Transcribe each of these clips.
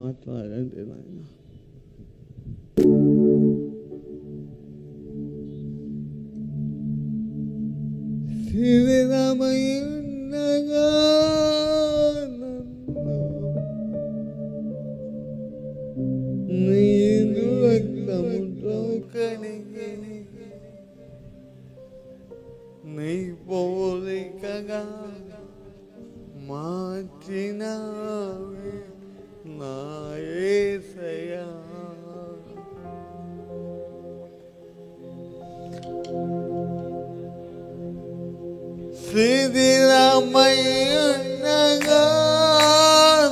మాట్లాడండి నాయన. శ్రీరామయ్యగా నీదు రక్తముతో కడిగి నీ పోలికగా మార్చినావే నా యేసయ్యా. శ్రీరామయ్యగా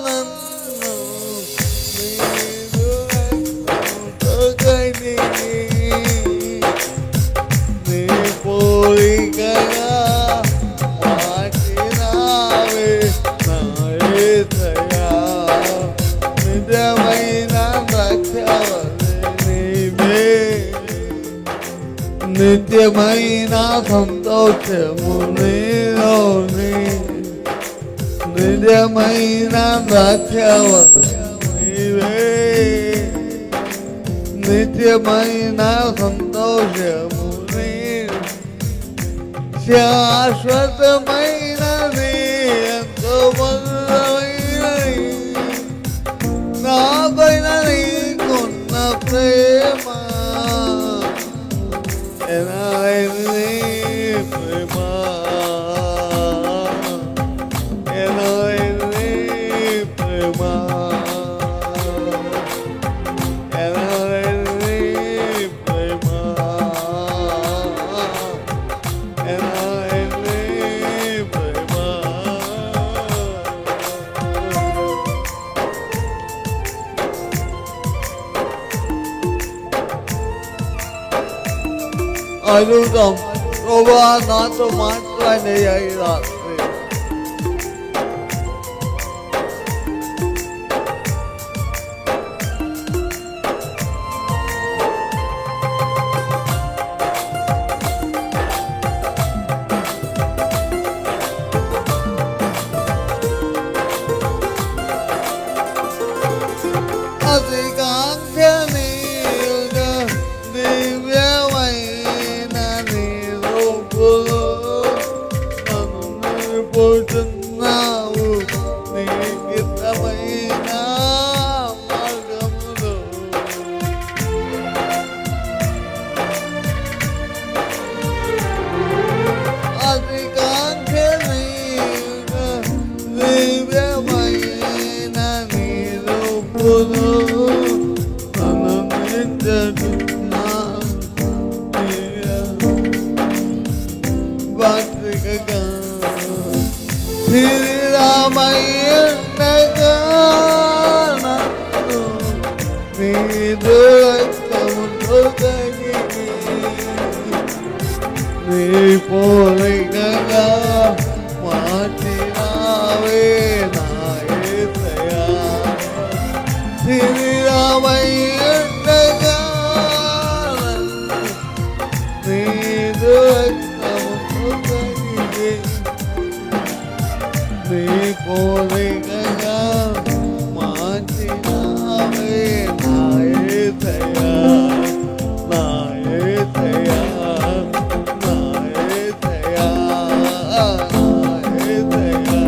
నన్ను నీదు రక్తముతో కడిగి నీ పోలికగా మార్చినావే నా యేసయ్యా. నిజమైన రక్షవలె నీవే, నిత్యమైన సంతోషము నీలోనే, నిజమైన రక్షవలె నీవే, నిత్యమైన సంతోషము నీవే, శాశ్వతమైనది ఎంతో మధురమైనది నా పైన నీకున్న ప్రేమ. ఎనాయని ప్రేమ, ఎనాయని ప్రేమ, ఎనాయని ప్రేమ, ఎనాయని ప్రేమ. అడుగుదాం, ప్రభువా నాతో మాట్లాడయ్యా ఈ రాత్రి. అధికాంక్షణీయుగా దివ్యమైన నీ రూపులో నన్ను నిలుపుతున్నావు నీకిష్టమైన మార్గములో. అధికాంక్షణీయుగా దివ్యమైన నీ రూపులో శ్రీరామయ్యగా నన్ను నీదు రక్తముతో కడిగి నీ పోలికగా మార్చినావే నా యేసయ్యా. శ్రీరామయ్యగా నన్ను నీదు రక్తముతో కడిగి నీ పోలికగా మార్చినావే నా యేసయ్యా, నా యేసయ్యా, నా యేసయ్యా, నా యేసయ్యా,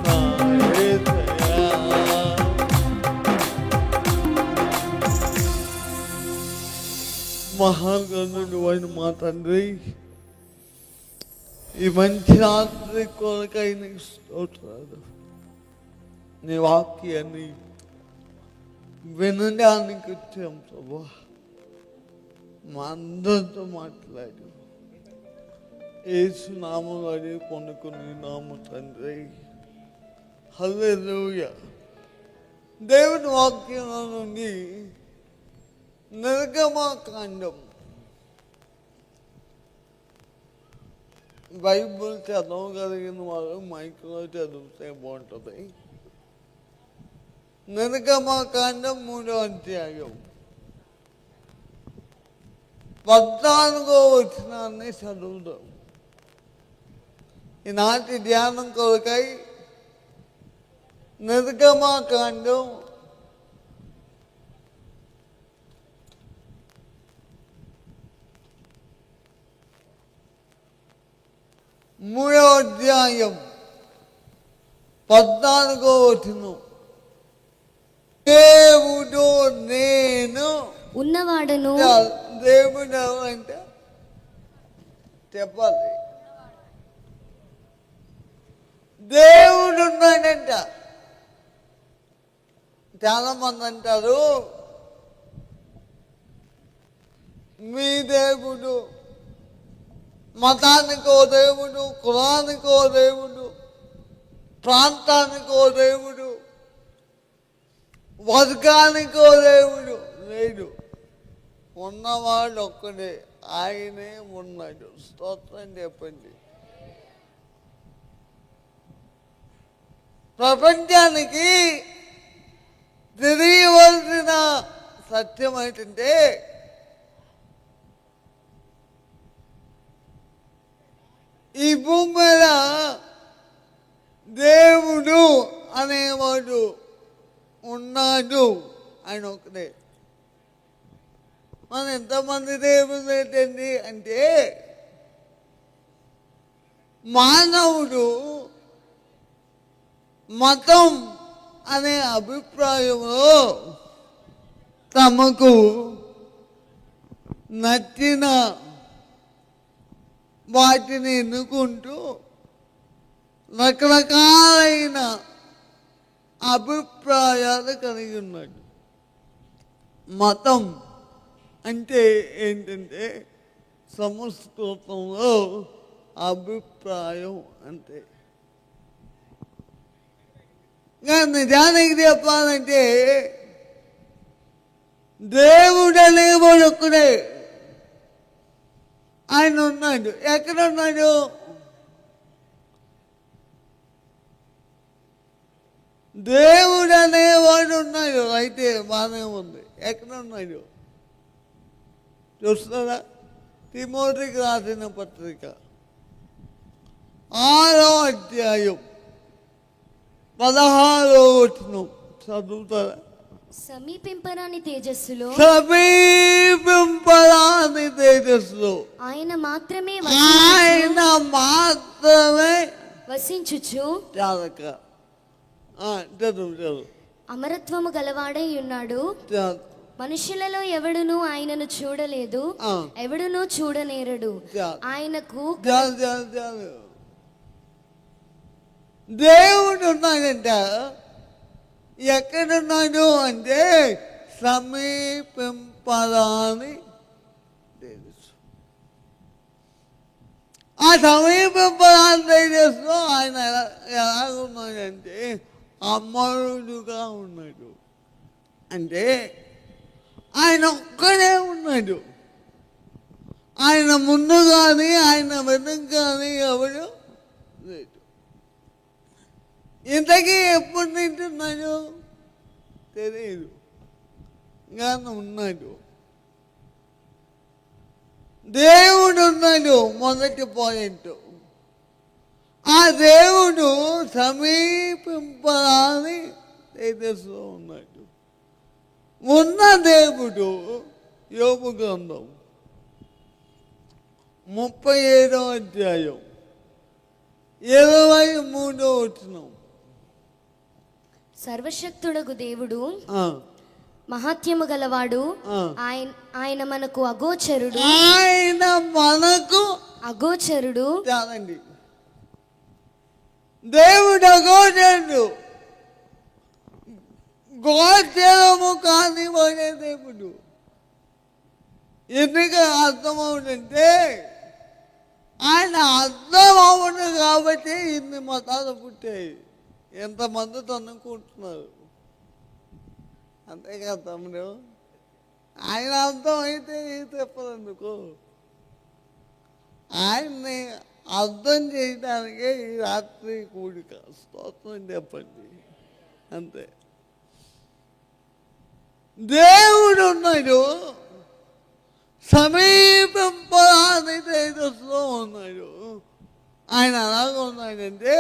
నా యేసయ్యా. మహాగణుడు అయిన మా తండ్రి, ఈ మంచి రాత్రి కొరకై నీకు స్తోత్రాలు. నీ వాక్యాన్ని వినడానికి వచ్చాం ప్రభా. మా అందరితో మాట్లాడు. యేసు నామములో అడిగి పొందుకుని నామ తండ్రి. హల్లెలూయా. దేవుని వాక్యం నుండి నిర్గమకాండం. బైబుల్ చదవగలిగిన వారు మైక్లో చదివితే బాగుంటుంది. నిర్గమకాండం 3వ అధ్యాయం 14వ వచనాన్ని చదువుదాం. ఈనాటి ధ్యానం కొరకై నిర్గమకాండం 3వ అధ్యాయం 14వ వచనం. దేవుడు నేను ఉన్నవాడను. దేవుడు అంటే చెప్పాలి, దేవుడు ఉన్నాడంట. చాలా మంది అంటారు మీ దేవుడు, మతానికో దేవుడు, కులానికో దేవుడు, ప్రాంతానికో దేవుడు, వర్గానికో దేవుడు లేడు. ఉన్నవాడు ఒక్కడే, ఆయనే ఉన్నాడు. స్తోత్రం చెప్పండి. ప్రపంచానికి తెలియవలసిన సత్యం ఏంటంటే ఈ భూమి మీద దేవుడు అనేవాడు ఉన్నాడు, ఆయన ఒకటే. మన ఎంతమంది దేవుడు ఏంటండి అంటే మానవుడు మతం అనే అభిప్రాయంలో తమకు నచ్చిన వాటిని ఎన్నుకుంటూ రకరకాలైన అభిప్రాయాలు కలిగి ఉన్నాడు. మతం అంటే ఏంటంటే సంస్కృతంలో అభిప్రాయం అంటే. నిజానికి చెప్పాలంటే దేవుడు అనేవాడు ఒక్కడే, ఆయన ఉన్నాడు. ఎక్కడ ఉన్నాడు? దేవుడు అనేవాడు ఉన్నాడు, అయితే బాగానే ఉంది. ఎక్కడ ఉన్నాడు చూస్తున్నారా? తిమోతికి రాసిన పత్రిక 6వ అధ్యాయం 16వ వచనం చదువుతారా? సమీపింపరాని తేజస్సులో ఆయన మాత్రమే వసించుచు అమరత్వము గలవాడై ఉన్నాడు. మనుషులలో ఎవడును ఆయనను చూడలేదు, ఎవడును చూడనేరడు. ఆయనకు దేవుడు ఉన్నాడంట. ఎక్కడున్నాడు అంటే సమీపింపరాని తేజస్సు. ఆ సమీపింపరాని తేజస్సు ఆయన ఎలాగున్నాడంటే అమరుడుగా ఉన్నాడు. అంటే ఆయన ఒక్కడే ఉన్నాడు. ఆయన ముందు కానీ ఆయన వెనుక కానీ ఎవరు లేదు. ఇంతకీ ఎప్పుడు తింటున్నాడు తెలియదు, కానీ ఉన్నాడు. దేవుడు ఉన్నాడు. మొదటి పాయింట్, ఆ దేవుడు సమీపింపరాని తేజస్సులో ఉన్నాడు. ఉన్న దేవుడు యోబు గ్రంథం 37వ అధ్యాయం 23వ వచనం. సర్వశక్తుడగు దేవుడు మహాత్యము గలవాడు, ఆయన మనకు అగోచరుడు. ఆయన మనకు అగోచరుడు. చాలండి, దేవుడు అగోచరుడు, గోచరము కానివాడే దేవుడు. ఎందుకు అర్థమవుతుంటే ఆయన అర్థం అవ్వడు కాబట్టి ఇన్ని మతాలు పుట్టాయి. ఎంతమంది తన్నుకుంటున్నారు. అంతేకాదు తమ్ముడు, ఆయన అర్థం అయితే చెప్పదందుకు. ఆయన్ని అర్థం చేయడానికే ఈ రాత్రి కూడిక. స్తోత్రం చెప్పండి. అంతే. దేవుడు ఉన్నాడు, సమీపింపరాని తేజస్సులో ఉన్నాడు. ఆయన అలాగ ఉన్నాడంటే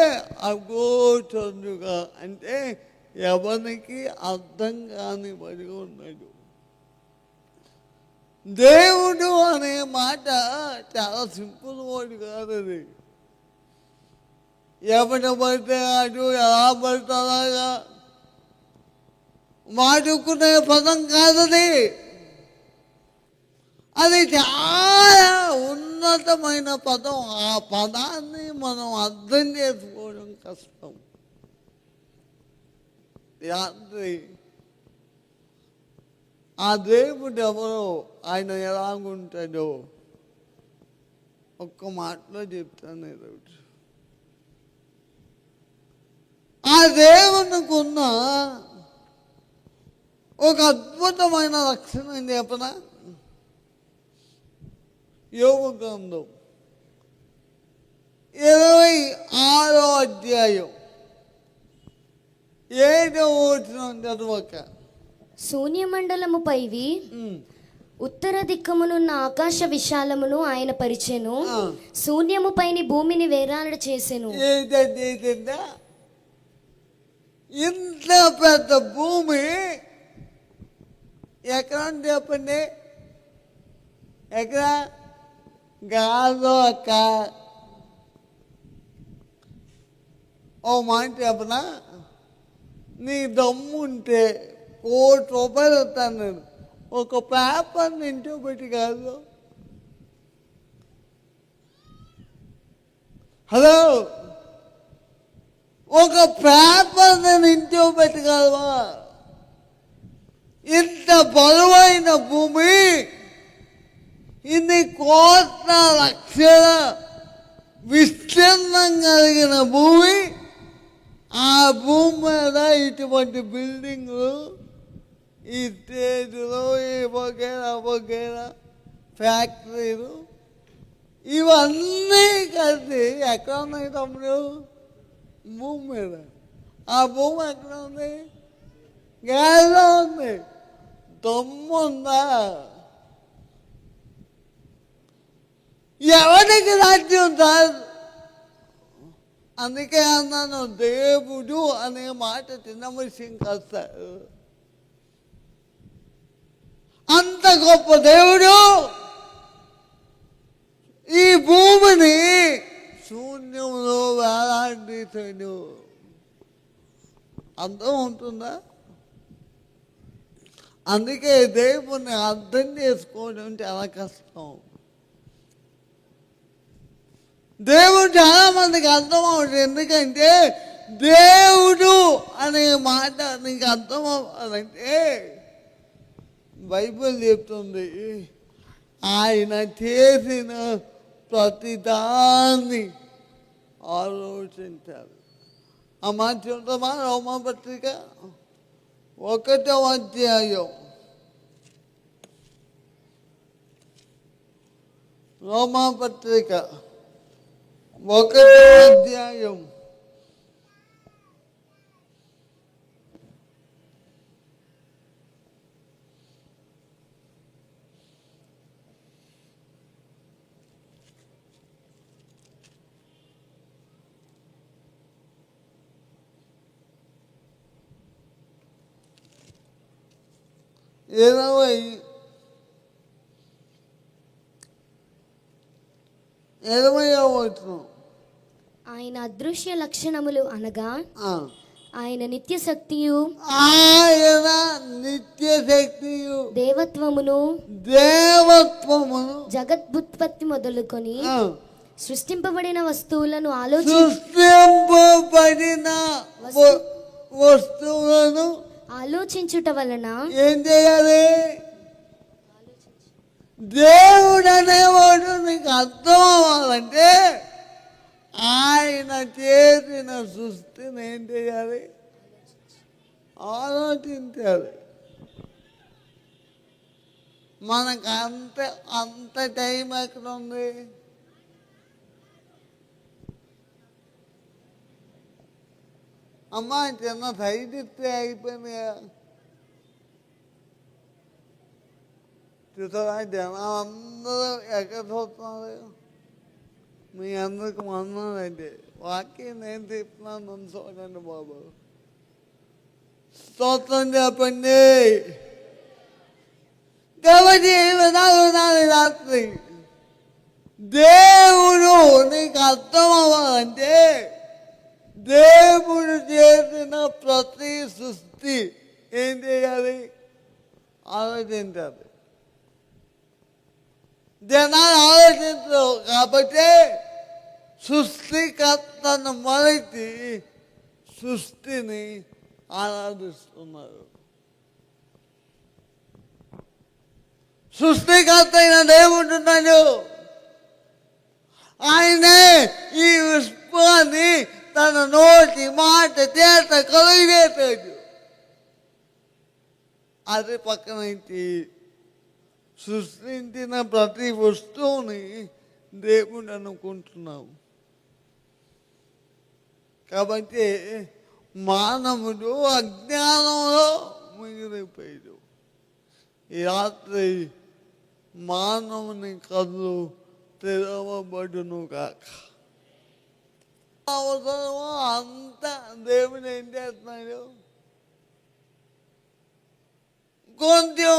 అగోచరుడుగా, అంటే ఎవరికి అర్థం కాని వాడిగా ఉన్నాడు. దేవుడు అనే మాట చాలా సింపుల్ వర్డ్ కాదు. అది ఎవరి పడితే అటు ఎలా పడితే అలాగా వాడుకునే పదం కాదది. అది చాలా ఉన్నతమైన పదం. ఆ పదాన్ని మనం అర్థం చేసుకోవడం కష్టం. రాత్రి ఆ దేవుడు ఎవరో, ఆయన ఎలాగుంటాడో ఒక్క మాటలో చెప్తాను. ఈరోజు ఆ దేవునికున్న ఒక అద్భుతమైన లక్షణం చెప్పనా? యోబు గ్రంథం 26వ అధ్యాయం 7వ వచనం చదవక. శూన్యమండలముపైవి ఉత్తర దిక్కమునున్న ఆకాశ విశాలమును ఆయన పరిచెను. శూన్యము పైని భూమిని వేరాడ చేసెను. ఏంటంటే ఇంత పెద్ద భూమి ఎక్కడ చెప్పండి? ఎక్కడ? గాజు అక్క. ఓ మాట చెప్పనా? నీ దమ్ము ఉంటే ₹1,00,000 వస్తాను నేను. ఒక పేపర్ని ఇంట్లో పెట్టి కాదు. హలో, ఒక పేపర్ నేను ఇంట్లో పెట్టి కాదువా? ఇంత బరువైన భూమి, ఇన్ని కోట్ల లక్షల విస్తీర్ణం కలిగిన భూమి, ఆ భూమి మీద ఇటువంటి బిల్డింగ్లు, ఈ స్టేజ్లు, ఈ వగేరా ఫ్యాక్టరీలు ఇవన్నీ కలిసి ఎక్కడ ఉన్నాయి తమ్ముడు? భూమి మీద. ఆ భూమి ఎక్కడ ఉంది? గాలిలో ఉంది. దమ్ముందా? ఎవరికి రాజ్యం సార్? అందుకే అన్నాను, దేవుడు అనే మాట చిన్న విషయం కాదు సార్. అంత గొప్ప దేవుడు ఈ భూమిని శూన్యంలో వేలాడదీశాడు. అర్థం ఉంటుందా? అందుకే దేవుణ్ణి అర్థం చేసుకోవడం చాలా కష్టం. దేవుడు చాలా మందికి అర్థం అవుతుంది. ఎందుకంటే దేవుడు అనే మాట నీకు అర్థం అవ్వాలంటే బైబిల్ చెప్తుంది, ఆయన చేసిన ప్రతిదాన్ని ఆలోచించాలి. ఆ మాట చూద్దామా? రోమాపత్రిక 1వ అధ్యాయం. రోమాపత్రిక 1వ అధ్యాయం 20వ వచనం. ఆయన అదృశ్య లక్షణములు అనగా ఆయన నిత్య శక్తియు, ఆయన నిత్య శక్తియు, దేవత్వమును జగద్భుత్పత్తి మొదలుకొని సృష్టింపబడిన వస్తువులను ఆలోచించుట వలన ఏం చేయాలి? దేవుడు అనేవాడు నీకు అర్థం అవ్వాలంటే ఆయన చేసిన సృష్టిని ఏం చేయాలి? ఆలోచించాలి. మనకు అంత టైం ఎక్కడ ఉంది? అమ్మా చిన్న సైడ్ ఇస్తే అయిపోయింది కదా. చూసారా జనం అందరూ ఎక్కడ చూస్తున్నారు? మీ అందరికి మన్నానండి. వాక్యం నేను చెప్తున్నాను చూడండి బాబు. స్తోత్రం చెప్పండి. కాబట్టి రాత్రి దేవుడు నీకు అర్థం అవ్వాలంటే దేవుడు చేసిన ప్రతి సృష్టి ఏం చేయాలి? ఆలోచించాలి. జనాలు ఆలోచించరు కాబట్టి సృష్టికర్తను మరచి సృష్టిని ఆరాధిస్తున్నారు. సృష్టికర్త అయిన దేవుడు ఉన్నాడు. ఆయనే ఈ విశ్వాన్ని తన నోటి మాట చేత కలిగేటాడు. అది పక్కన సృష్టించిన ప్రతి వస్తువుని దేవుడు అనుకుంటున్నాం. కాబట్టి మానవుడు అజ్ఞానంలో మిగిలిపోయాడు. ఈ రాత్రి మానవుని కళ్ళు తెరవబడును కాక. అవసరమో అంతా దేవుడు ఏం చేస్తున్నాడు? కొంచెం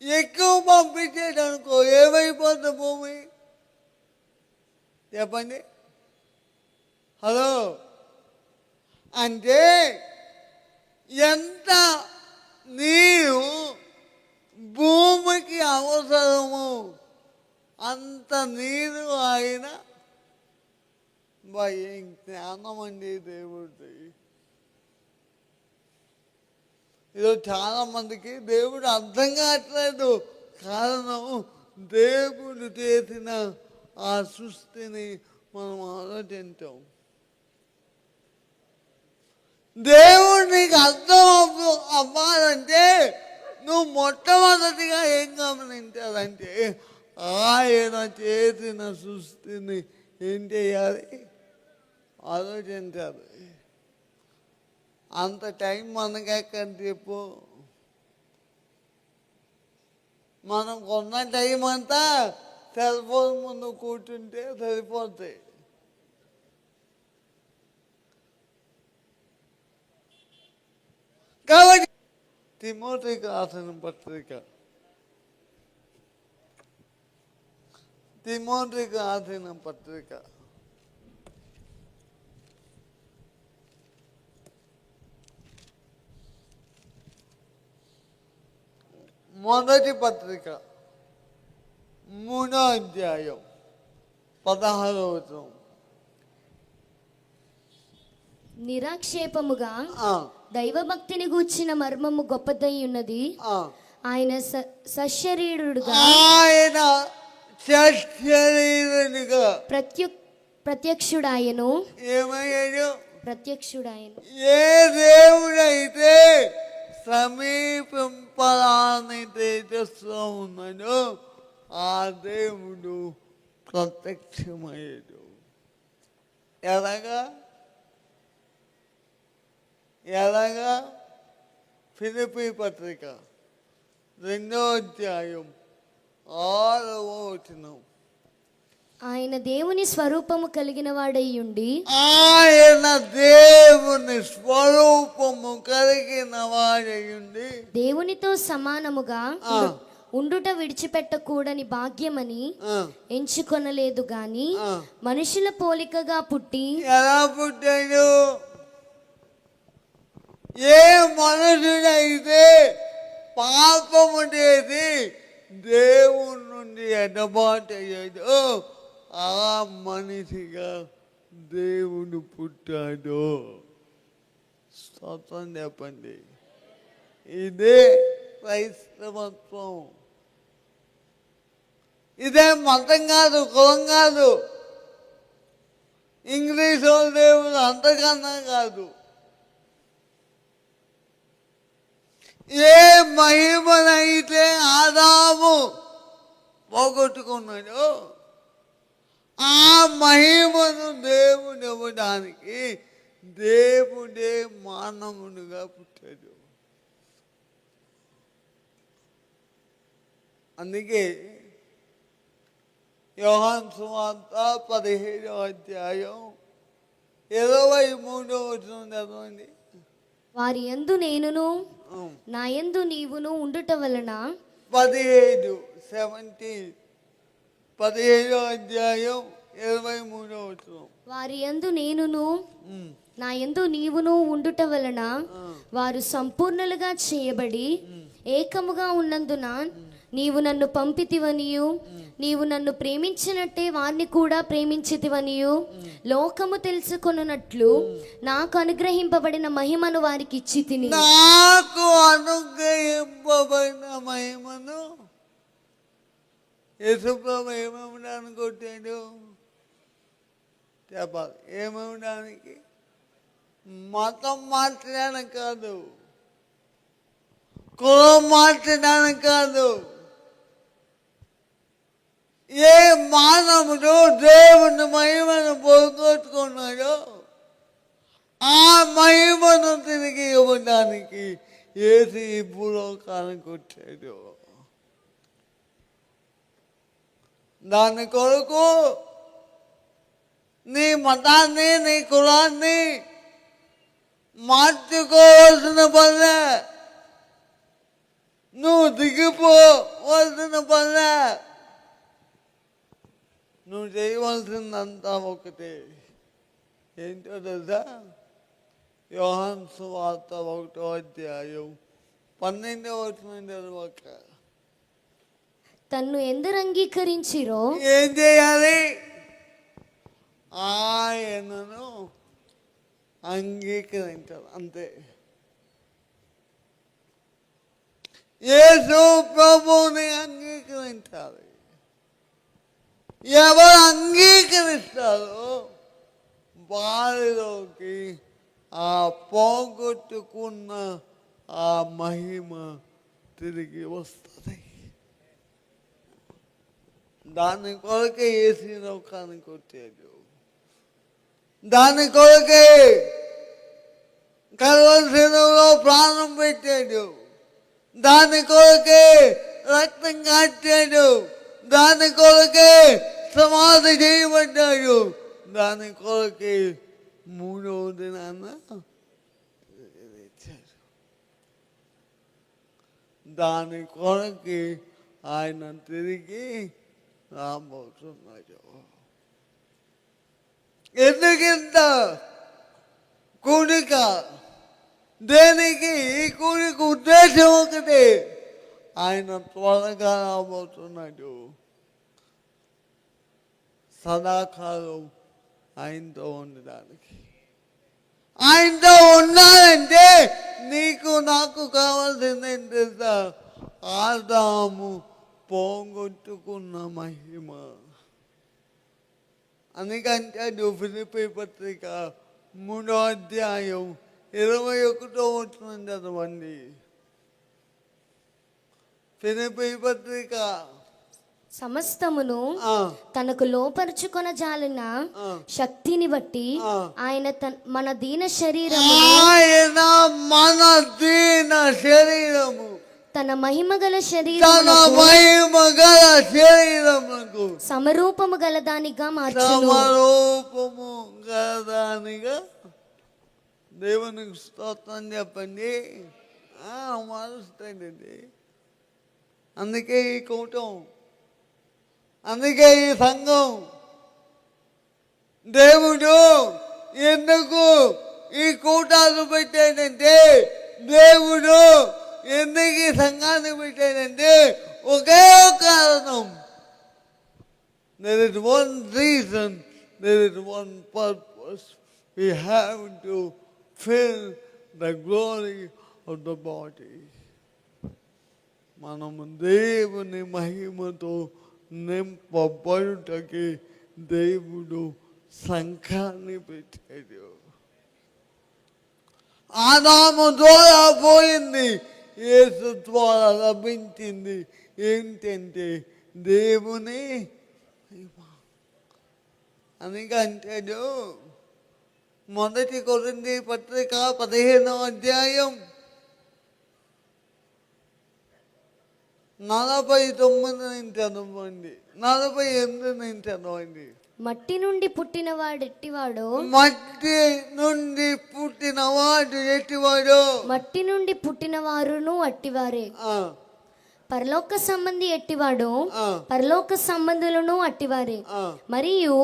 ఎక్కువ పంపించాడు అనుకో, ఏమైపోతుంది భూమి? చెప్పండి. హలో, అంటే ఎంత నీరు భూమికి అవసరము అంత నీరు ఆయన ఏం జ్ఞానం అండి దేవుడి. ఈరోజు చాలా మందికి దేవుడు అర్థం కావట్లేదు. కారణం దేవుడు చేసిన ఆ సృష్టిని మనం ఆలోచించాం. దేవుడు నీకు అర్థం అవ్వాలంటే నువ్వు మొట్టమొదటిగా ఏం గమనించాలంటే ఆయన చేసిన సృష్టిని ఏం చేయాలి? ఆలోచించాలి. అంత టైం మనకెక్కడ చెప్పు? మనం కొన్న టైం అంతా సెల్ ఫోన్ ముందు కూర్చుంటే సరిపోతాయి. కాబట్టి తిమోతికి రాసిన పత్రిక, తిమోతికి రాసిన పత్రిక మొదటి పత్రిక 3వ అధ్యాయం 16వ వచనం. నిరాక్షేపముగా దైవభక్తిని గూర్చిన మర్మము గొప్పదై ఉన్నది. ఆయన సశరీరుడుగా ప్రత్యక్షుడాయను. ఏమయ్యాడు? ప్రత్యక్షుడాయను. ఏ దేవుడైతే సమీపింపరాని తేజస్సులో ఉన్నాడో ఆ దేవుడు ప్రత్యక్షమయ్యాడు. ఎలాగా? ఫిలిప్పీ పత్రిక 2వ అధ్యాయం 6వ వచనం. ఆయన దేవుని స్వరూపము కలిగిన వాడయ్యుండి, ఆయన దేవుని స్వరూపము కలిగిన వాడయ్యుండి దేవునితో సమానముగా ఉండుట విడిచిపెట్టకూడని భాగ్యమని ఎంచుకొనలేదు గాని మనుషుల పోలికగా పుట్టి. ఎలా పుట్టాడు? ఏ మనుషుడైతే పాపము చేసి దేవుని నుండి ఎడబాటు అయ్యాడో ఆ మనిషిగా దేవుడు పుట్టాడు. స్తోత్రం చెప్పండి. ఇదే క్రైస్తవత్వం. ఇదే మతం కాదు, కులం కాదు, ఇంగ్లీష్ వాళ్ళ దేవుడు అంతకన్నా కాదు. ఏ మహిమనైతే ఆదాము పోగొట్టుకున్నాడో ఆ మహిమను దేవుడు ఇవ్వడానికి దేవుడే మానవునిగా పుట్టాడు. అందుకే యోహాను సువార్త 17వ అధ్యాయం 23వ వచనం చదవండి. వారి యందు నేనును నా యందు నీవును ఉండుట వలన. 17వ అధ్యాయం 23వ వచనం. వారి యందు నేనును నా యందు నీవును ఉండుట వలన వారు సంపూర్ణులుగా చేయబడి ఏకముగా ఉన్నందున నీవు నన్ను పంపితివనియు నీవు నన్ను ప్రేమించినట్టే వారిని కూడా ప్రేమించితివనియు లోకము తెలుసుకొనున్నట్లు నాకు అనుగ్రహింపబడిన మహిమను వారికి ఇచ్చి తిని. నాకు అనుగ్రహింపబడిన మహిమను యేసుప్రభు ఏమవడానికి కొట్టాడు చెప్పాలి. ఏమవడానికి? మతం మార్చడానికి కాదు, కులం మార్చడానికి కాదు. ఏ మానవుడు దేవుని మహిమను పోగొట్టుకున్నాడో ఆ మహిమను తిరిగి ఇవ్వడానికి యేసు ఈ భూలోకానికి వచ్చాడు. దాని కొరకు నీ మతాన్ని నీ కులాన్ని మార్చుకోవాల్సిన పనిలే, నువ్వు దిగిపోవలసిన పనిలే. నువ్వు చేయవలసిందంతా ఒకటే. ఏంటో తెలుసా? యోహాను సువార్త 1వ అధ్యాయం 12వ వచనం చదవక. తన్ను ఎందరు అంగీకరించిరో ఏం చేయాలి? ఆయనను అంగీకరించాలి, అంతే. యేసు ప్రభువుని అంగీకరించాలి. ఎవరు అంగీకరిస్తారో వారిలోకి ఆ పోగొట్టుకున్న ఆ మహిమ తిరిగి వస్తుంది. దాని కొరకే యేసు లోకానికి వచ్చాడు. దాని కొరకే కల్వరిలో ప్రాణం పెట్టాడు. దాని కొరకే రక్తం కాచాడు. దాని కొరకే సమాధి చేయబడ్డాడు. దాని కొరకే 3వ దినాన లేచాడు. దాని కొరకే ఆయన తిరిగి రాబోతున్నాడు. ఎందుకింత కూడిక? దేనికి? ఈ కూడిక ఉద్దేశం ఒకటి, ఆయన త్వరగా రాబోతున్నాడు. సదాకాలం ఆయనతో ఉండడానికి. ఆయనతో ఉండాలంటే నీకు నాకు కావాల్సింది ఏం తెలుసా? ఆదాము పోగొట్టుకున్న మహిమ. అందుకంటే ఫిలిప్పీ పత్రిక 3వ అధ్యాయం 21వ వచనం చదవండి. ఫిలిప్పీ పత్రిక. సమస్తమును తనకు లోపరుచుకొన జాలిన శక్తిని బట్టి ఆయన మన దీన శరీరము తన మహిమగల శరీరమునకు సమరూపము గలదానిగా మార్చును. సమరూపము గలదానిగా. దేవునికి స్తోత్రం చెప్పండి. మారుస్తాడండి. అందుకే ఈ కూటం, అందుకే ఈ సంఘం. దేవుడు ఎందుకు ఈ కూటాలు పెట్టాడంటే, దేవుడు ఎందుకు ఈ సంఘాన్ని పెట్టాడంటే ఒకే కారణం. There is one reason, there is one purpose. We have to fill the glory of the body. మనము దేవుని మహిమతో నింపబడుటకి దేవుడు సంఘాన్ని పెట్టాడు. ఆదాము ద్వారా పోయింది, యేసు ద్వారా లభించింది ఏంటంటే దేవుని మహిమ. అందుకంటాడు మొదటి కొరింథీ పత్రిక 15వ అధ్యాయం 49 నుంచి చదవండి, 48 నుంచి చదవండి. మట్టి నుండి పుట్టినవాడు ఎట్టివాడో, మట్టి నుండి పుట్టినవాడు ఎట్టివాడో, మట్టి నుండి పుట్టిన వారును అట్టివారే. పరలోక సంబంధి ఎట్టివాడో ఆ. పరలోక సంబంధులను అట్టివారే. ఆ. మరియు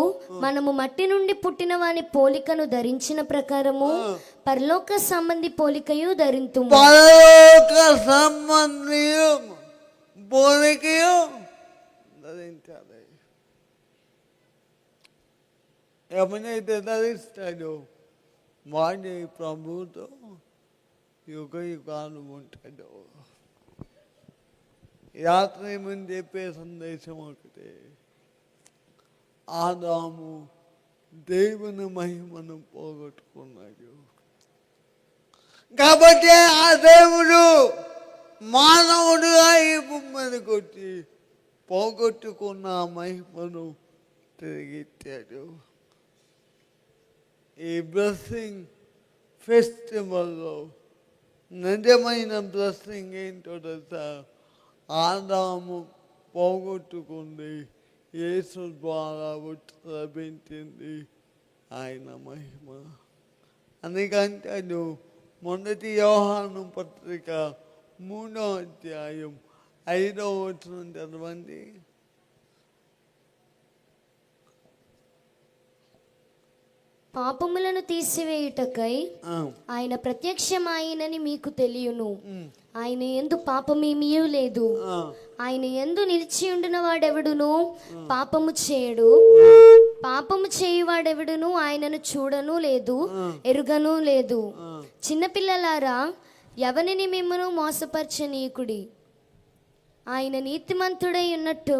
మనము మట్టి నుండి పుట్టిన వాని పోలికను ధరించిన ప్రకారము పరలోక సంబంధి పోలికయు ధరింతుము. పరలోక సంబంధియు పోలికయు ధరించాలి. ఎవరైతే ధరిస్తాడో వాడి ప్రభుతో యుగ యుగాలు ఉంటాడు. రాత్రి ముందు చెప్పే సందేశం ఒకటే, ఆదాము దేవుని మహిమను పోగొట్టుకున్నాడు. కాబట్టి ఆ దేవుడు మానవుడుగా ఈ భూమి మీదకి వచ్చి పోగొట్టుకున్న ఆ మహిమను తిరిగిచ్చాడు. ఈ బ్లెస్సింగ్ ఫెస్టివల్లో నిజమైన బ్లెస్సింగ్ ఏంటో తెలుసా? ఆదాము పోగొట్టుకుంది, యేసు ద్వారా లభించింది ఆయన మహిమ. అందుకంటాడు మొదటి యోహాను పత్రిక 3వ అధ్యాయం 5వ వచనం చదవండి. పాపములను తీసివేయుటకై ఆయన ప్రత్యక్షమాయనని మీకు తెలియను. ఆయన యందు పాపమేమీ లేదు. ఆయన యందు నిలిచి ఉండిన వాడెవడును పాపము చేయడు. పాపము చేయువాడెవడును ఆయనను చూడను లేదు, ఎరుగను లేదు. చిన్నపిల్లలారా, ఎవరిని మిమ్మను మోసపరచనీయకుడి. ఆయన నీతిమంతుడై ఉన్నట్టు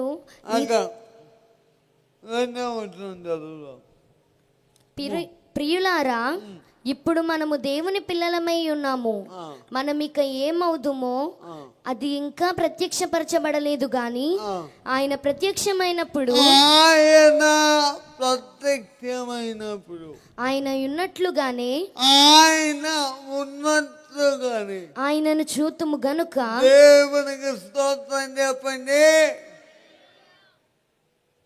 ప్రియులారా, ఇప్పుడు మనము దేవుని పిల్లలమై ఉన్నాము. మనం ఇక ఏమవుదుమో అది ఇంకా ప్రత్యక్షపరచబడలేదు గాని ఆయన ప్రత్యక్షమైనప్పుడు ఆయన ఉన్నట్లుగానే ఆయనను చూతుము గనుక దేవునికి స్తోత్రం చెప్పండి.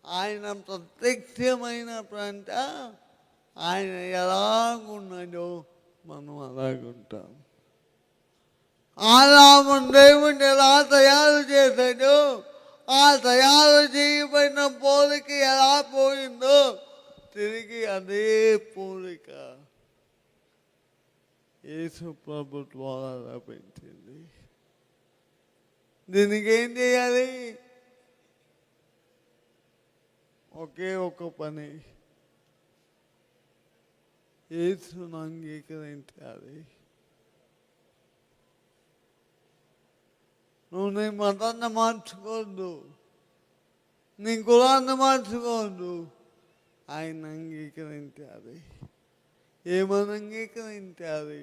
ఆయన ప్రత్యక్షమైనప్పుడంట ఆయన ఎలాగున్నాడో మనం అలాగుంటాం. ఆదాము దేవుడిని ఎలా తయారు చేశాడో ఆ తయారు చేయబడిన పోలిక ఎలా పోయిందో తిరిగి అదే పోలిక యేసు ప్రభు ద్వారా లభించింది. దీనికి ఏం చేయాలి? ఒకే ఒక పని, యేసును అంగీకరించాలి. నువ్వు నీ మతాన్ని మార్చుకోవద్దు, నీ కులాన్ని మార్చుకోవద్దు. ఆయన అంగీకరించాలి. ఏమని అంగీకరించాలి?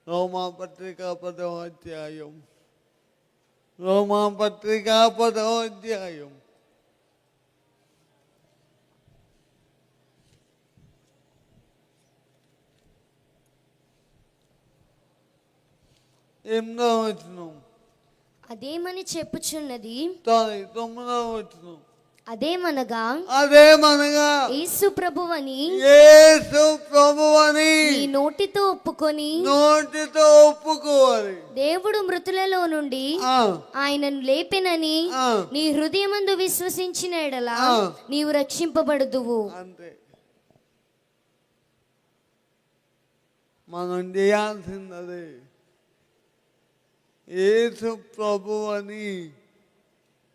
రోమాపత్రిక 10వ అధ్యాయం, రోమాపత్రిక 10వ అధ్యాయం 8వ వచనం. అదేమని చెప్పుచున్నది 9వ వచనం. అదేమనగా యేసు ప్రభువని నీ నోటితో ఒప్పుకోవాలి, దేవుడు మృతులలో నుండి ఆయనను లేపెనని నీ హృదయమందు విశ్వసించిన ఎడల నీవు రక్షింపబడుదువు. అంతే. మనం చేయాల్సిందే. యేసు ప్రభువని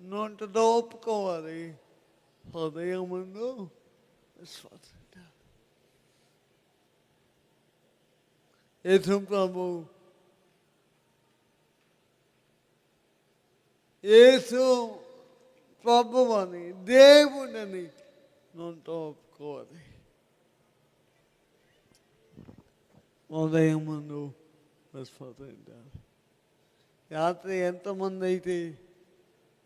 నోటితో ఒప్పుకోవాలి, హృదయం ముందు విశ్వసించాలి. యేసు ప్రభు, యేసు ప్రభువని దేవుడని నోటితో ఒప్పుకోవాలి, హృదయం ముందు విశ్వసించాలి. రాత్రి ఎంతమంది అయితే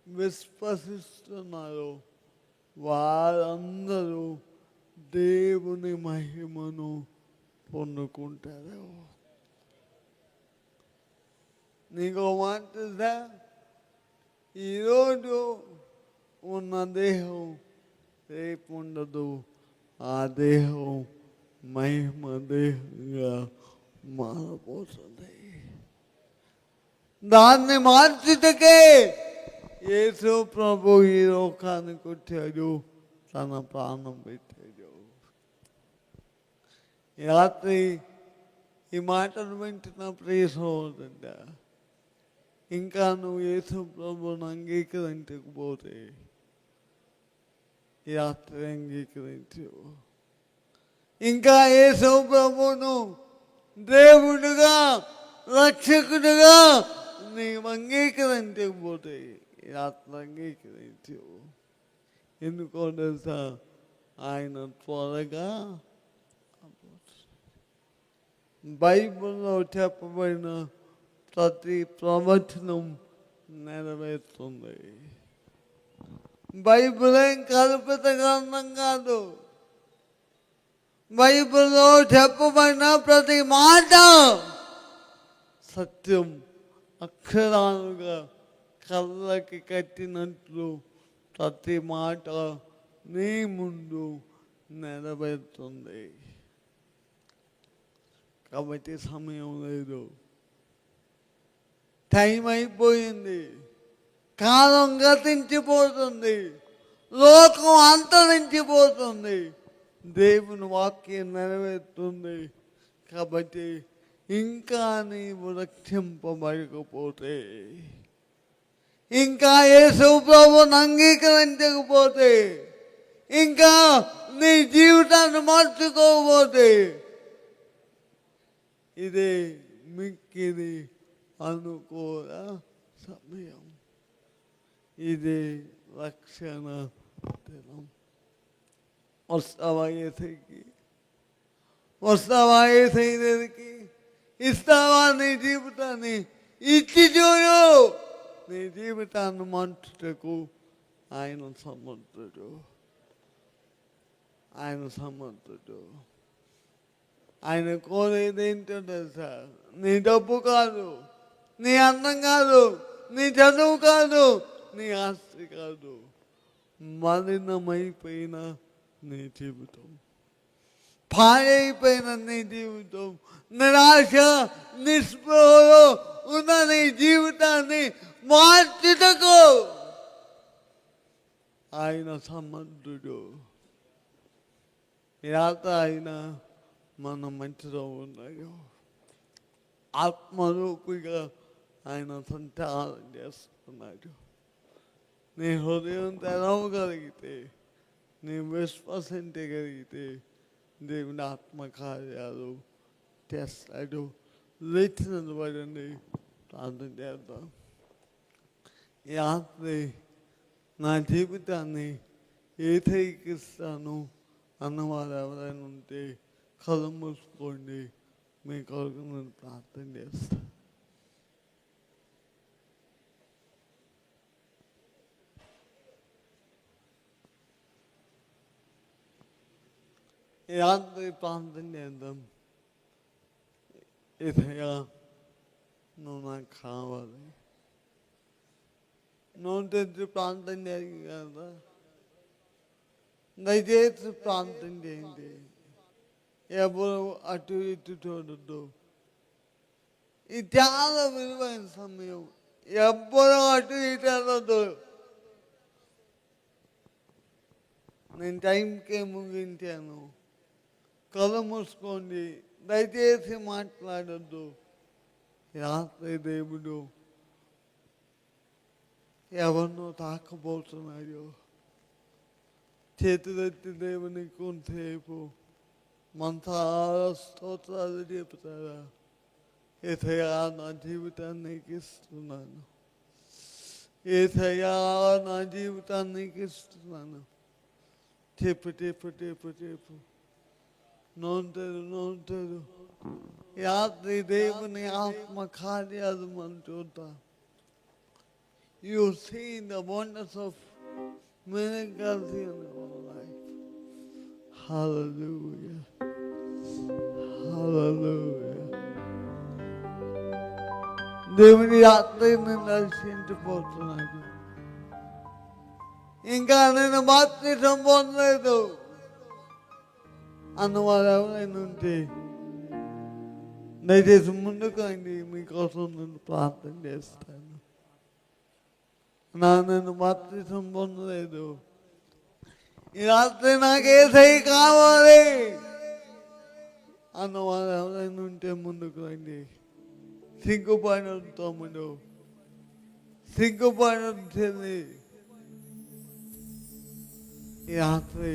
విశ్వసిస్తున్నారో వారందరూ దేవుని మహిమను పొందుకుంటారు. నీకు మాట తెలుసా? ఈరోజు ఉన్న దేహం రేపు ఉండదు. ఆ దేహం మహిమ దేహంగా మారబోతుంది. దాన్ని మార్చుటకే యేసు ప్రభు ఈ లోకానికి వచ్చాడు, తన ప్రాణం పెట్టాడు. ఈ రాత్రి ఈ మాటలు వింటున్న ప్రియ సహోదరుడా, ఇంకా నువ్వు యేసు ప్రభువును అంగీకరించకపోతే ఈ రాత్రి అంగీకరించు. ఇంకా యేసు ప్రభువును దేవుడుగా రక్షకుడుగా నీవు అంగీకరించకపోతే ఈ రాత్రి అంగీకరించు. ఎందుకో తెలుసా, ఆయన త్వరగా బైబిల్లో చెప్పబడిన ప్రతి ప్రవచనం నెరవేరుతుంది. బైబిల్ ఏం కల్పిత గ్రంథం కాదు. బైబిల్లో చెప్పబడిన ప్రతి మాట సత్యం, అక్షరాలుగా కళ్ళకి కట్టినట్లు ప్రతి మాట నీ ముందు నెరవేరుతుంది. కాబట్టి సమయం లేదు, టైం అయిపోయింది, కాలం గతించిపోతుంది, లోకం అంతరించిపోతుంది, దేవుని వాక్యం నెరవేరుతుంది. కాబట్టి ఇంకా నీవు రక్షింపబడకపోతే, ఇంకా యేసు ప్రభువును అంగీకరించకపోతే, ఇంకా నీ జీవితాన్ని మార్చుకోకపోతే ఇదే మిక్కిది అనుకూల సమయం, ఇదే రక్షణ దినం. వస్తావా యేసయ్యకి? వస్తావా యేసయ్య దగ్గరికి? ఇస్తావా నీ జీవితాన్ని? ఇచ్చి చూడు. నీ జీవితాన్ని మార్చుటకు ఆయన సమర్థుడు, ఆయన సమర్థుడు. ఆయన కోరేది ఏంటో తెలుసా? నీ డబ్బు కాదు, నీ అందం కాదు, నీ చదువు కాదు, నీ ఆస్తి కాదు, మలినమైపోయిన నీ జీవితం, పాడైపోయిన నీ జీవితం, నిరాశ నిస్పృహలో ఉన్న నీ జీవితాన్ని మార్చుటకు ఆయన సమర్థుడు. ఆయన మన మధ్యలో ఉన్నాడు. ఆత్మరూపిగా ఆయన సంచారం చేస్తున్నాడు. నీ హృదయం తెరవగలిగితే, నీ విశ్వసించగలిగితే దేవుని ఆత్మకార్యాలు చేస్తాడు. లేచి నిలబడండి, ప్రార్థన చేద్దాం. ఈ రాత్రి నా జీవితాన్ని ఏకీకరిస్తాను అన్నవారు ఎవరైనా ఉంటే కళ్ళు మూసుకోండి, మీ కొరకు నేను ప్రార్థన చేస్తాను. ఈ రాత్రి ప్రార్థన చేద్దాం. యేసయ్యా, నువ్వు నాకు కావాలి. నువ్వు తెచ్చి ప్రార్థన చేయాలి కదా, దయచేసి ప్రార్థన చేయండి. ఎవరు అటు ఇటు చూడద్దు. ఇది చాలా విలువైన సమయం. ఎవ్వరూ అటు ఇటు వెళ్ళదు. నేను టైంకే ముగించాను. కళ్ళు మూసుకోండి, దయచేసి మాట్లాడద్దు. రాత్రి దేవుడు ఎవరినో తాకబోతున్నాడు. చేతులెత్తి దేవుని కొంతసేపు మంత్రాల స్తోత్రాలు చెప్తారా? యేసయ్యా, నా జీవితాన్ని నీకు ఇస్తున్నాను. యేసయ్యా, నా జీవితాన్ని నీకు ఇస్తున్నాను. చెప్పు చెప్పు చెప్పు చెప్పు. నోంటరు రాత్రి దేవుని ఆత్మ కార్యాలు మనం చూద్దాం. You see the wonders of miracles in our life. Hallelujah. Hallelujah. దేవుని రాత్రిని దర్శించిపోతున్నాడు. ఇంకా నేను బాప్తిసం పొందలేదు అన్నవారు ఎవరైనా ఉంటే దయచేసి ముందుకు అండి మీకోసం నేను ప్రార్థన చేస్తాను. నన్ను బాప్తిసం పొందలేదు, ఈ రాత్రి నాకు యేసయ్య కావాలి అన్నవారు ఎవరైనా ఉంటే ముందుకు రండి. సిగ్గుపడిన తమ్ముడు, సిగ్గుపడిన చెల్లి, ఈ రాత్రి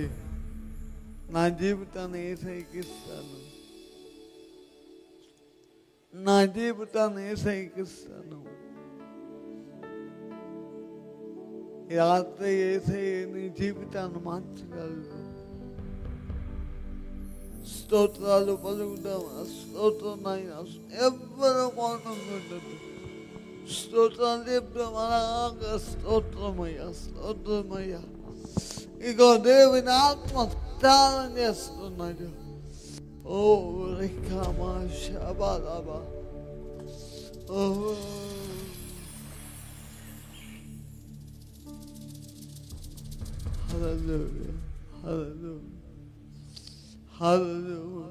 నా జీవితాన్ని యేసయ్యకి ఇస్తాను, నా జీవితాన్ని యేసయ్యకి ఇస్తాను. ఈ రాత్రి యేసయ్య నీ జీవితాన్ని మార్చగలరు. స్తోత్రాలు పలుకుతామా? స్తోత్రం నాయన, ఎవ్వరూ మౌనం ఉండదు. స్తోత్రాలు చెప్తాం అలాగా. స్తోత్రమయ్యా, స్తోత్రమయ్యా. ఇగో దేవుని ఆత్మ త్యాగం చేస్తున్నాడు. ఓ రికామా షబాలాబా, ఓ హల్లెలూయా, హల్లెలూయా, హల్లెలూయా.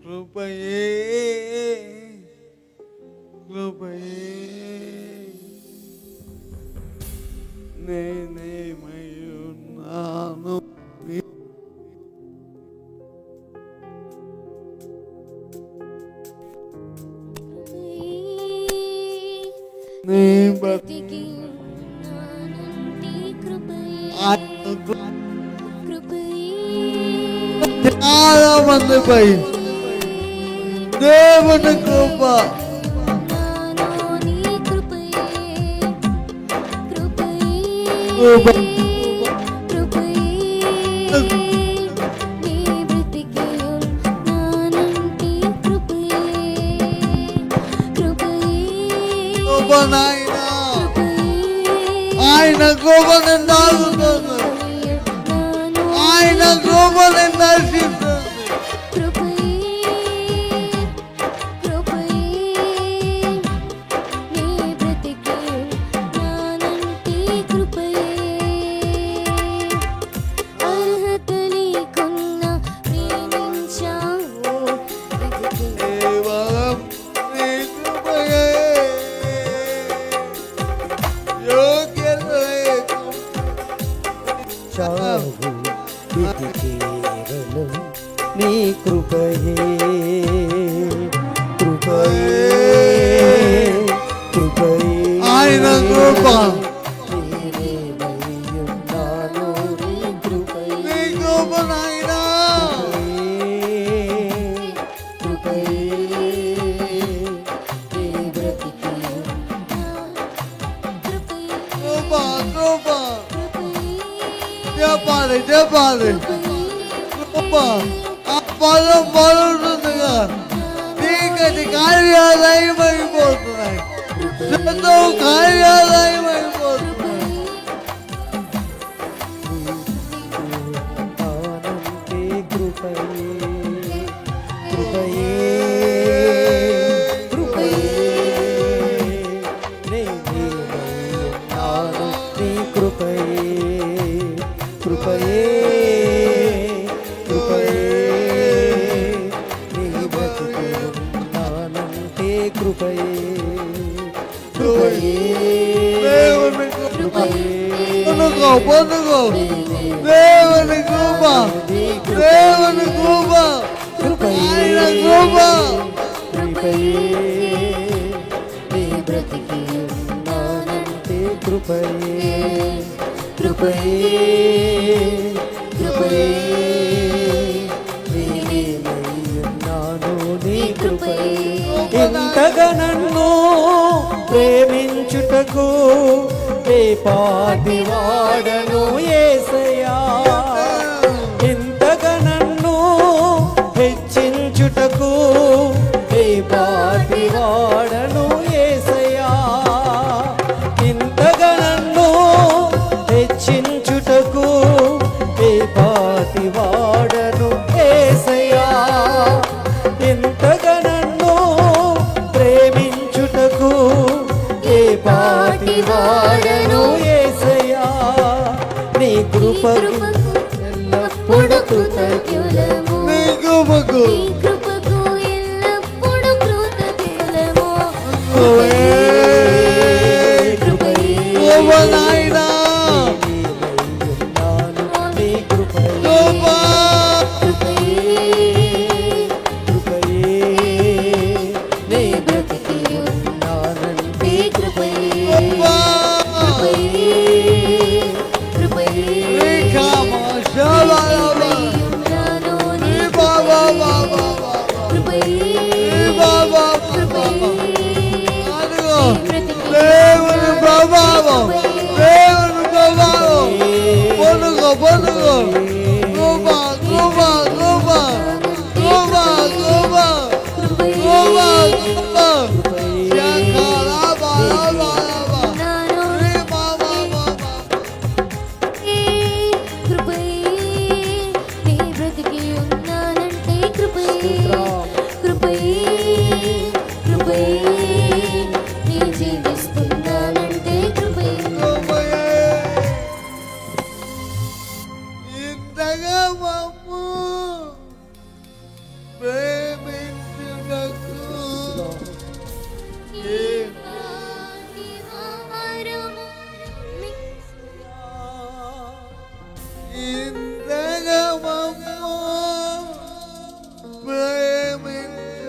కృపయే, కృపయే నేనేమై ఉన్నాను. నీ బ్రతికి ఉన్నానంటే కృపయే. చాలా మందిపై దేవుని కృప, నాలోని కృపయే, కృపయే, కృప, కృపయే. నీ బ్రతికి ఉన్నానంటే కృపయే, కృపయే, కృప నాయన. కృపయే. ఆయన కృప నిన్ను ఆగుతుంది, ఆయన కృప నిన్ను దర్శిస్తుంది. కేవలం నీ కృపయే, యోగ్యత లేకుండా చావు ఇది కేవలం నీ కృపయే, కృపయే, కృపయే. ఆయన కృప, నేనేమయ్యున్నాను నీ కృపయే, నీ కృప నాయనా. కృపయే, నీ బ్రతికి కృప, కృప. చెప్పాలి, చెప్పాలి. కృప ఆ పదం పలుతుందిగా. చీకటి కార్యాలయమైపోతున్నాయి, శత్రువు కార్యాలయమైపోతున్నాయి. ఆనందే కృపయే, కృపయే, కృపయే. నేనేమయ్యున్నాను నీ కృపయే, కృపయే, కృపయే. నీ బ్రతికి ఉన్నానంటే కృపయే, కృపయే, దేవుని కృపయే. పొందుకో, పొందుకో. దేవుని కృప, దేవుని కృప, ఆయన కృప. కృపయే, నీ బ్రతికి ఉన్నానంటే కృపయే, కృపయే, కృపయే. నేనేమయ్యున్నాను నీ కృపయే. ఇంతగా నన్ను ప్రేమించుటకు ఏ పాటి వాడను యేసయ్యా, ఇంతగా నన్ను హెచ్చించుటకు ఏ పాటి వాడను యేసయ్యా, ఇంతగా నన్ను హెచ్చించుటకు ఏ పాటి వాడను యేసయ్యా, ఇంతగా నన్ను ప్రేమించుటకు ఏ పాటి వాడను యేసయ్యా. ఎల్లప్పుడూ కృతజ్ఞులము. నీ కృపకు నీ కృపకు ఎల్లప్పుడూ కృతజ్ఞులము. కృప నాయనా నీ కృపయే కృప కృపయే నీ బ్రతికి ఉన్నానంటే కృపయే దేవుని ప్రభావం దేవుని ప్రభావం పొనుగో పొనుగో కృప కృప కృప కృప కృప కృప కృప ఇంతగా మమ్ము ప్రేమించుటకు ఇంతగా మమ్ము ప్రేమించుటకు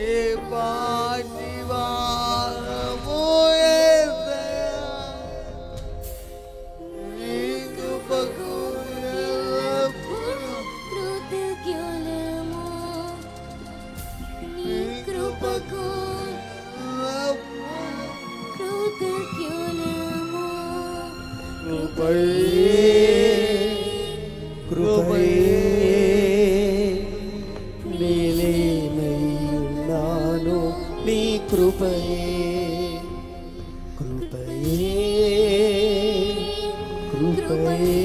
ఏ పాటి వారము యేసయ్యా నీ కృపకు ఎల్లప్పుడూ కృతజ్ఞులము. నీ కృపకు కృతజ్ఞులము. కృపయే నేనేనయ్యున్నాను నీ కృపయే కృపయే కృపయే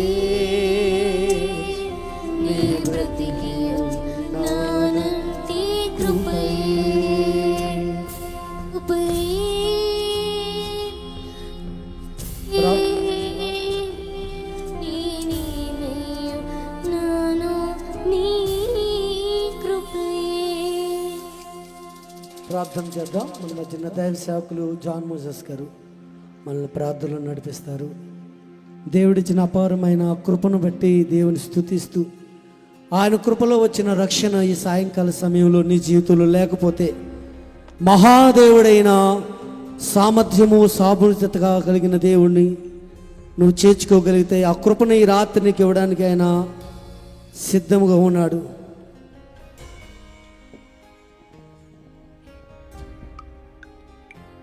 నీ బ్రతికి ఉన్నానంటే కృపయే ప్రార్థన చేద్దాం. మన మధ్య దైవ సేవకులు జాన్ మోజెస్ గారు మనల్ని ప్రార్థనలు నడిపిస్తారు. దేవుడిచ్చిన అపారమైన కృపను బట్టి దేవుని స్తుతిస్తూ ఆయన కృపలో వచ్చిన రక్షణ ఈ సాయంకాల సమయంలో నీ జీవితంలో లేకపోతే మహాదేవుడైన సామర్థ్యము సామర్థ్యతగా కలిగిన దేవుణ్ణి నువ్వు చేర్చుకోగలిగితే ఆ కృపను ఈ రాత్రి నీకు ఇవ్వడానికి ఆయన సిద్ధముగా ఉన్నాడు.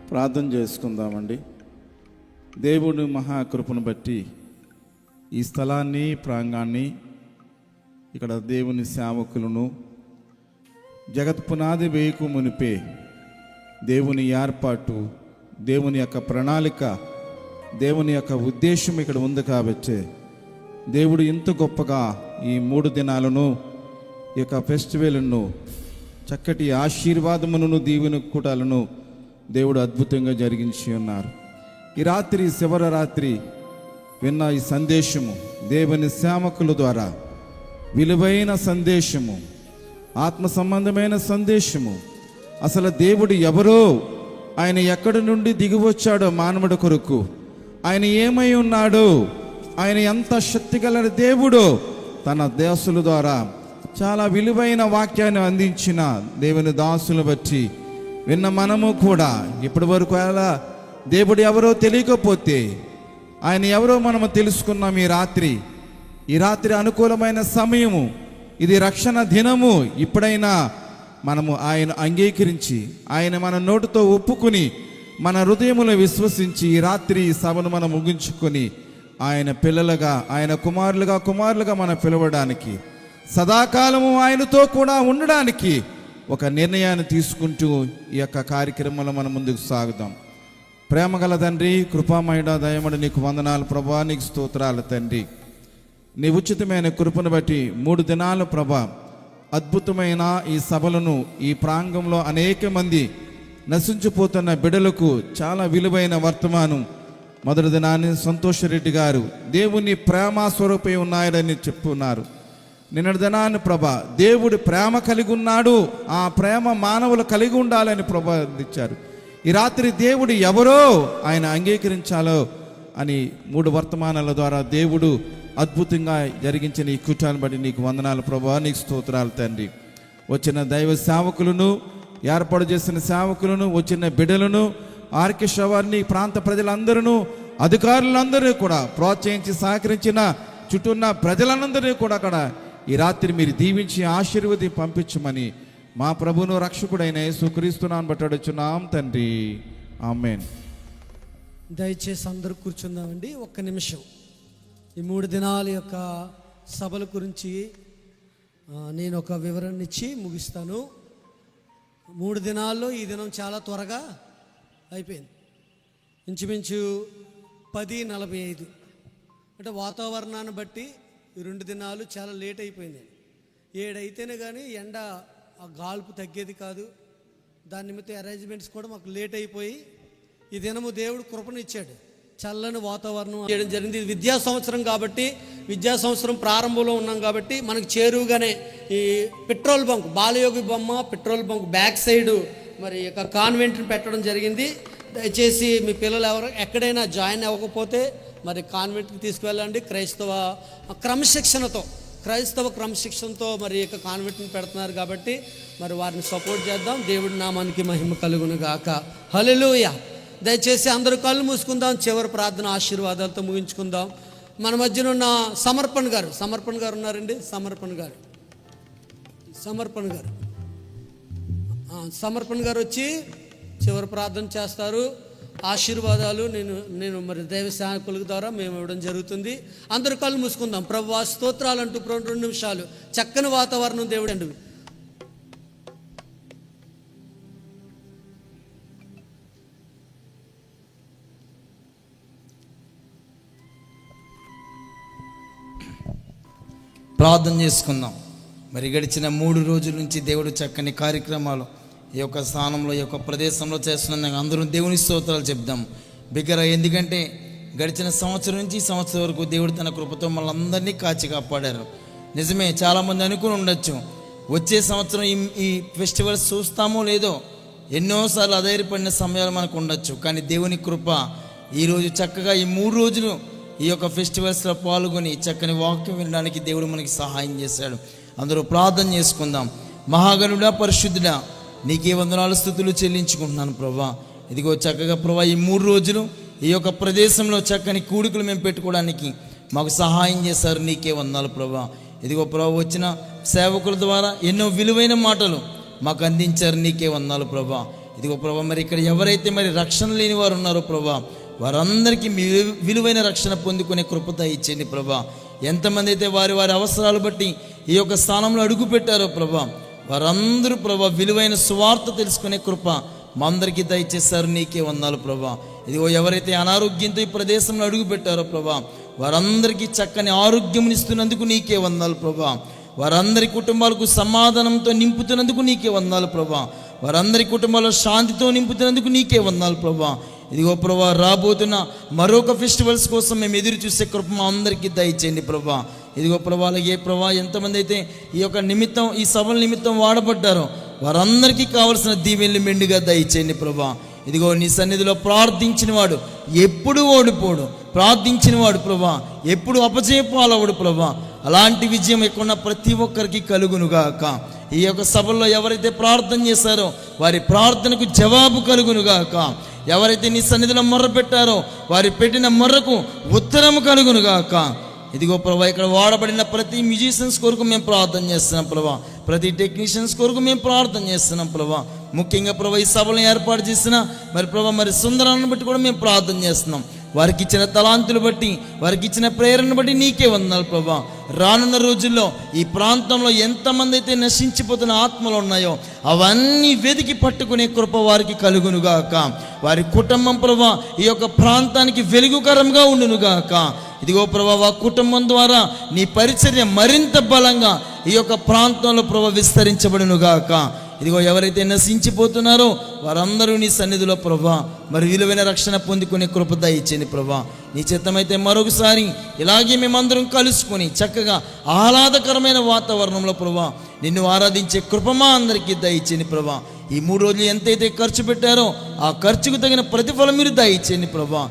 ప్రార్థన చేసుకుందామండి. దేవుని మహాకృపను బట్టి ఈ స్థలాన్ని ప్రాంగాన్ని ఇక్కడ దేవుని సేవకులను జగత్ పునాది వేయకు మునిపే దేవుని ఏర్పాటు, దేవుని యొక్క ప్రణాళిక, దేవుని యొక్క ఉద్దేశం ఇక్కడ ఉంది కాబట్టి దేవుడు ఇంత గొప్పగా ఈ 3 దినాలను ఈ యొక్క ఫెస్టివల్ను చక్కటి ఆశీర్వాదములను దీవెన కూటాలను దేవుడు అద్భుతంగా జరిగించి ఉన్నారు. ఈ రాత్రి శివర రాత్రి విన్న ఈ సందేశము దేవుని సేవకుల ద్వారా విలువైన సందేశము, ఆత్మ సంబంధమైన సందేశము. అసలు దేవుడు ఎవరో, ఆయన ఎక్కడి నుండి దిగి వచ్చాడో మానవుడి కొరకు, ఆయన ఏమై ఉన్నాడో, ఆయన ఎంత శక్తిగల దేవుడో తన దాసుల ద్వారా చాలా విలువైన వాక్యాన్ని అందించిన దేవుని దాసులు బట్టి విన్న మనము కూడా ఇప్పటి వరకు అలా దేవుడు ఎవరో తెలియకపోతే ఆయన ఎవరో మనము తెలుసుకున్నాం. ఈ రాత్రి అనుకూలమైన సమయము, ఇది రక్షణ దినము. ఇప్పుడైనా మనము ఆయన అంగీకరించి ఆయన మన నోటితో ఒప్పుకుని మన హృదయములో విశ్వసించి ఈ రాత్రి సభను మనం ముగించుకొని ఆయన పిల్లలుగా, ఆయన కుమారులుగా మనం పిలవడానికి, సదాకాలము ఆయనతో కూడా ఉండడానికి ఒక నిర్ణయాన్ని తీసుకుంటూ ఈ యొక్క కార్యక్రమంలో మనం ముందుకు సాగుదాం. ప్రేమగల తండ్రి, కృపామయుడ, దయమడు నీకు వందనాలు ప్రభా, నీకు స్తోత్రాలు తండ్రి. నీ ఉచితమైన కృపను బట్టి 3 దినాలు ప్రభా అద్భుతమైన ఈ సభలను ఈ ప్రాంగంలో అనేక మంది నశించిపోతున్న బిడలకు చాలా విలువైన వర్తమానం మొదటి దినాన్ని సంతోషరెడ్డి గారు దేవుని ప్రేమ స్వరూపై ఉన్నాడని చెప్పున్నారు. నిన్నటి దినాన్ని ప్రభా దేవుడు ప్రేమ కలిగి ఉన్నాడు, ఆ ప్రేమ మానవులు కలిగి ఉండాలని ప్రభా ఇచ్చారు. ఈ రాత్రి దేవుడు ఎవరో ఆయన అంగీకరించాలో అని 3 వర్తమానాల ద్వారా దేవుడు అద్భుతంగా జరిగించిన ఈ కూటాన్ని బట్టి నీకు వందనాలు ప్రభా, నీకు స్తోత్రాలు తండ్రి. వచ్చిన దైవ సేవకులను, ఏర్పాటు చేసిన సేవకులను, వచ్చిన బిడ్డలను, ఆర్కెస్ట్రా వారిని, ప్రాంత ప్రజలందరూ, అధికారులందరూ కూడా ప్రోత్సహించి సహకరించిన చుట్టూ ఉన్న ప్రజలందరినీ కూడా అక్కడ ఈ రాత్రి మీరు దీవించి ఆశీర్వది పంపించమని మా ప్రభువును రక్షకుడైన యేసుక్రీస్తునామమున బట్టి అడుగుచున్నాం తండ్రి, ఆమేన్. దయచేసి అందరూ కూర్చుందామండి. ఒక్క నిమిషం. ఈ 3 దినాల యొక్క సభల గురించి నేను ఒక వివరణ ఇచ్చి ముగిస్తాను. 3 దినాల్లో ఈ దినం చాలా త్వరగా అయిపోయింది. ఇంచుమించు 10:45 అంటే వాతావరణాన్ని బట్టి ఈ 2 దినాలు చాలా లేట్ అయిపోయింది. 7 అయితేనే కానీ ఎండ ఆ గాల్పు తగ్గేది కాదు. దాని నిమిత్తం అరేంజ్మెంట్స్ కూడా మాకు లేట్ అయిపోయి ఈ దినము దేవుడు కృపనిచ్చాడు, చల్లని వాతావరణం చేయడం జరిగింది. ఇది విద్యా సంవత్సరం కాబట్టి, విద్యా సంవత్సరం ప్రారంభంలో ఉన్నాం కాబట్టి మనకు చేరువుగానే ఈ పెట్రోల్ బంక్, బాలయోగి బొమ్మ పెట్రోల్ బంక్ బ్యాక్ సైడ్ మరి యొక్క కాన్వెంట్ని పెట్టడం జరిగింది. దయచేసి మీ పిల్లలు ఎవరు ఎక్కడైనా జాయిన్ అవ్వకపోతే మరి కాన్వెంట్కి తీసుకువెళ్ళండి. క్రైస్తవ క్రమశిక్షణతో మరి యొక్క కాన్వెంట్ని పెడుతున్నారు కాబట్టి మరి వారిని సపోర్ట్ చేద్దాం. దేవుడి నామానికి మహిమ కలుగును గాక. హల్లెలూయా. దయచేసి అందరూ కళ్ళు మూసుకుందాం. చివరి ప్రార్థన ఆశీర్వాదాలతో ముగించుకుందాం. మన మధ్యన ఉన్న సమర్పణ్ గారు ఉన్నారండి. సమర్పణ్ గారు వచ్చి చివరి ప్రార్థన చేస్తారు. ఆశీర్వాదాలు నేను మరి దైవ సేవకుల ద్వారా మేము ఇవ్వడం జరుగుతుంది. అందరూ కళ్ళు మూసుకుందాం. ప్రభువా స్తోత్రాలు అంటూ 2 నిమిషాలు చక్కని వాతావరణం దేవుడు అండి. ప్రార్థన చేసుకుందాం. మరి గడిచిన 3 రోజుల నుంచి దేవుడు చక్కని కార్యక్రమాలు ఈ యొక్క స్థానంలో, ఈ యొక్క ప్రదేశంలో చేస్తున్నందుకు అందరూ దేవుని స్తోత్రాలు చెప్దాం బిగ్గర. ఎందుకంటే గడిచిన సంవత్సరం నుంచి సంవత్సరం వరకు దేవుడు తన కృపతో మనందరినీ కాచి కాపాడారు. నిజమే, చాలామంది అనుకుని ఉండొచ్చు వచ్చే సంవత్సరం ఈ ఫెస్టివల్స్ చూస్తామో లేదో, ఎన్నోసార్లు అధైర్యపడిన సమయాలు మనకు ఉండొచ్చు. కానీ దేవుని కృప ఈరోజు చక్కగా ఈ 3 రోజులు ఈ యొక్క ఫెస్టివల్స్లో పాల్గొని చక్కని వాక్యం వినడానికి దేవుడు మనకి సహాయం చేశాడు. అందరూ ప్రార్థన చేసుకుందాం. మహాగణుడా, పరిశుద్ధుడా, నీకే వందనాలు స్తుతులు చెల్లించుకుంటున్నాను ప్రభా. ఇదిగో చక్కగా ప్రభా ఈ 3 రోజులు ఈ యొక్క ప్రదేశంలో చక్కని కూడికలు మేము పెట్టుకోవడానికి మాకు సహాయం చేశారు. నీకే వందనాలు ప్రభా. ఇదిగో ప్రభా వచ్చిన సేవకుల ద్వారా ఎన్నో విలువైన మాటలు మాకు అందించారు. నీకే వందనాలు ప్రభా. ఇదిగో ప్రభా మరి ఇక్కడ ఎవరైతే మరి రక్షణ లేని వారు ఉన్నారో ప్రభా, వారందరికీ మీ విలువైన రక్షణ పొందుకునే కృపత ఇచ్చేయండి ప్రభా. ఎంతమంది అయితే వారి అవసరాలు బట్టి ఈ యొక్క స్థానంలో అడుగు పెట్టారో ప్రభా, వారందరూ ప్రభా విలువైన సువార్త తెలుసుకునే కృప మా అందరికీ దయచేశారు. నీకే వందనాలు ప్రభా. ఇదిగో ఎవరైతే అనారోగ్యంతో ఈ ప్రదేశంలో అడుగు పెట్టారో ప్రభా, వారందరికీ చక్కని ఆరోగ్యమునిస్తున్నందుకు నీకే వందనాలు ప్రభా. వారందరి కుటుంబాలకు సమాధానంతో నింపుతున్నందుకు నీకే వందనాలు ప్రభా. వారందరి కుటుంబాల్లో శాంతితో నింపుతున్నందుకు నీకే వందనాలు ప్రభా. ఇదిగో ప్రభా రాబోతున్న మరొక ఫెస్టివల్స్ కోసం మేము ఎదురు చూసే కృప మా అందరికీ దయచేయండి ప్రభా. ఇదిగో ప్రభా అలాగే ప్రభా ఎంతమంది అయితే ఈ యొక్క నిమిత్తం, ఈ సభల నిమిత్తం వాడబడ్డారో వారందరికీ కావలసిన దీవెనలు మెండుగా దయచేయండి ప్రభా. ఇదిగో నీ సన్నిధిలో ప్రార్థించిన వాడు ఎప్పుడు ఓడిపోడు, ప్రార్థించిన వాడు ప్రభా ఎప్పుడు అపజయపాలవడు ప్రభా. అలాంటి విజయం ఎక్కువ ప్రతి ఒక్కరికి కలుగునుగాక. ఈ యొక్క సభల్లో ఎవరైతే ప్రార్థన చేశారో వారి ప్రార్థనకు జవాబు కలుగునుగాక. ఎవరైతే నీ సన్నిధిలో మొర్ర పెట్టారో వారి పెట్టిన మొర్రకు ఉత్తరము కలుగునుగాక. ఇదిగో ప్రభా ఇక్కడ వాడబడిన ప్రతి మ్యూజిషియన్స్ కొరకు మేము ప్రార్థన చేస్తున్నాం ప్రభా. ప్రతి టెక్నీషియన్స్ కొరకు మేము ప్రార్థన చేస్తున్నాం ప్రభా. ముఖ్యంగా ప్రభా ఈ సభలను ఏర్పాటు చేసిన మరి ప్రభా మరి సుందరాన్ని బట్టి కూడా మేము ప్రార్థన చేస్తున్నాం. వారికి ఇచ్చిన తలాంతులు బట్టి, వారికి ఇచ్చిన ప్రేరణను బట్టి నీకే వందనాలు ప్రభా. రానున్న రోజుల్లో ఈ ప్రాంతంలో ఎంతమంది అయితే నశించిపోతున్న ఆత్మలు ఉన్నాయో అవన్నీ వెతికి పట్టుకునే కృప వారికి కలుగునుగాక. వారి కుటుంబం ప్రభా ఈ యొక్క ప్రాంతానికి వెలుగుకరంగా ఉండునుగాక. ఇదిగో ప్రభా కుటుంబం ద్వారా నీ పరిచర్య మరింత బలంగా ఈ యొక్క ప్రాంతంలో ప్రభా విస్తరించబడునుగాక. ఇదిగో ఎవరైతే నశించిపోతున్నారో వారందరూ నీ సన్నిధిలో ప్రభా మరి విలువైన రక్షణ పొందుకునే కృప దయచేయండి ప్రభా. నీ చిత్తమైతే మరొకసారి ఇలాగే మేమందరం కలుసుకొని చక్కగా ఆహ్లాదకరమైన వాతావరణంలో ప్రభా నిన్ను ఆరాధించే కృపమా అందరికీ దయచేయండి ప్రభా. ఈ 3 రోజులు ఎంతైతే ఖర్చు పెట్టారో ఆ ఖర్చుకు తగిన ప్రతిఫలం మీరు దయచేయండి ప్రభా.